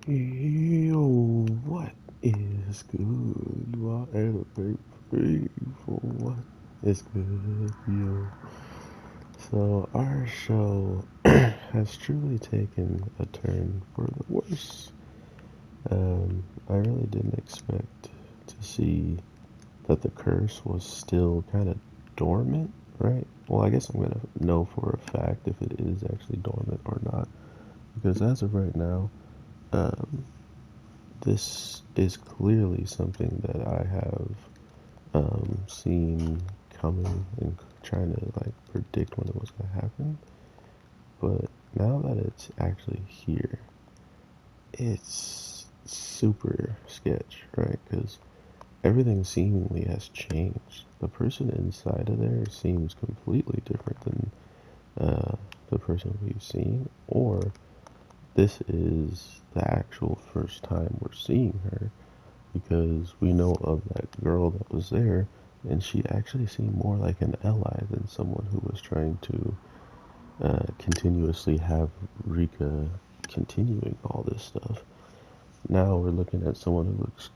Yo, what is good? My anime people, what is good, yo? So, our show has truly taken a turn for the worse. I really didn't expect to see that the curse was still kind of dormant, right? Well, I guess I'm gonna know for a fact if it is actually dormant or not, because as of right now, um, this is clearly something that I have seen coming and trying to like predict when it was going to happen. But now that it's actually here, it's super sketch, right? Because everything seemingly has changed. The person inside of there seems completely different than the person we've seen, or this is the actual first time we're seeing her because we know of that girl that was there, and she actually seemed more like an ally than someone who was trying to continuously have Rika continuing all this stuff. Now we're looking at someone who looks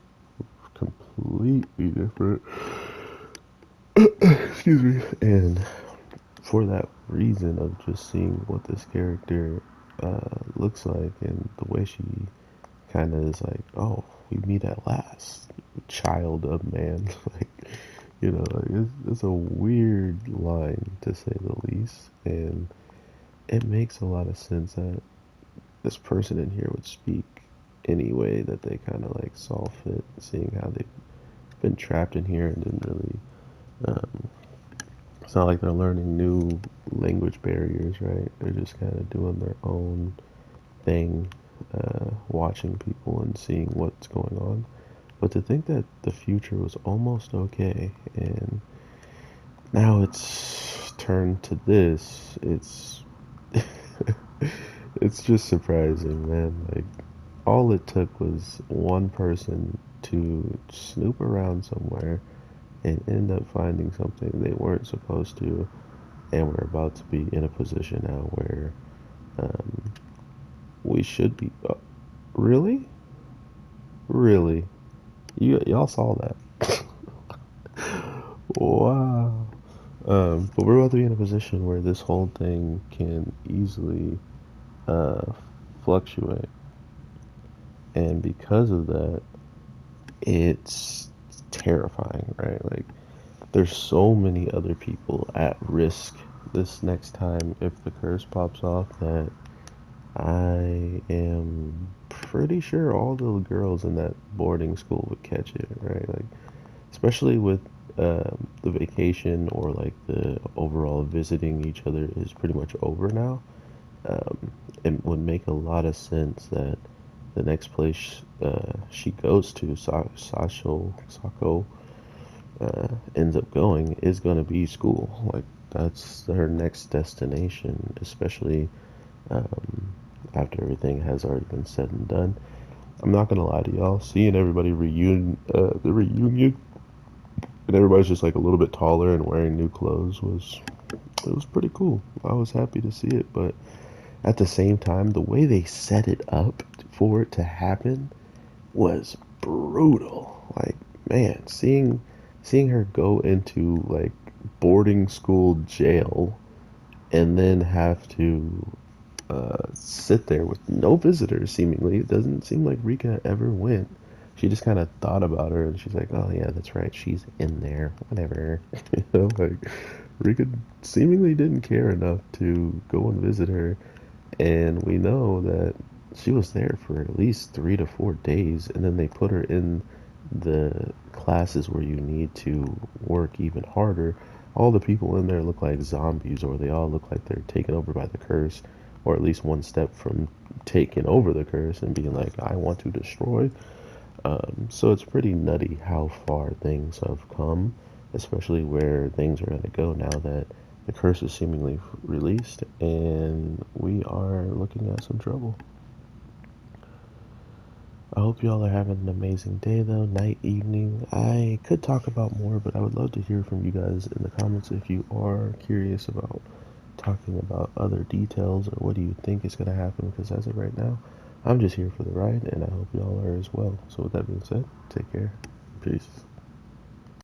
completely different. Excuse me. And for that reason of just seeing what this character looks like and the way she kind of is like, oh, we meet at last, child of man. Like, it's a weird line to say the least, and it makes a lot of sense that this person in here would speak any way that they kind of like saw fit, seeing how they've been trapped in here and didn't really. Um, it's not like they're learning new language barriers, right? They're just kind of doing their own thing, watching people and seeing what's going on. But to think that the future was almost okay, and now it's turned to this, it's just surprising, man. Like, all it took was one person to snoop around somewhere and end up finding something they weren't supposed to, and we're about to be in a position now where um, we should be. Really? Really? Y'all saw that? Wow. But we're about to be in a position where this whole thing can easily uh, fluctuate, and because of that, it's terrifying, right? Like, there's so many other people at risk this next time if the curse pops off that I am pretty sure all the girls in that boarding school would catch it, right? Like, especially with the vacation or like the overall visiting each other is pretty much over now. It would make a lot of sense that the next place she goes to, Sako, ends up going, is going to be school. Like, that's her next destination, especially um, after everything has already been said and done. I'm not gonna lie to y'all. Seeing everybody the reunion, and everybody's just like a little bit taller and wearing new clothes it was pretty cool. I was happy to see it, but at the same time, the way they set it up for it to happen was brutal. Like, man, seeing her go into like boarding school jail and then have to sit there with no visitors. Seemingly, it doesn't seem like Rika ever went. She just kind of thought about her, and she's like, "Oh yeah, that's right. She's in there. Whatever." Like, Rika seemingly didn't care enough to go and visit her, and we know that she was there for at least 3 to 4 days, and then they put her in the classes where you need to work even harder. All the people in there look like zombies, or they all look like they're taken over by the curse, or at least one step from taking over the curse and being like, I want to destroy. So it's pretty nutty how far things have come, especially where things are going to go now that the curse is seemingly released and we are looking at some trouble. I hope y'all are having an amazing day, though, night, evening. I could talk about more, but I would love to hear from you guys in the comments if you are curious about talking about other details or what do you think is going to happen, because as of right now, I'm just here for the ride, and I hope y'all are as well. So with that being said, take care. Peace.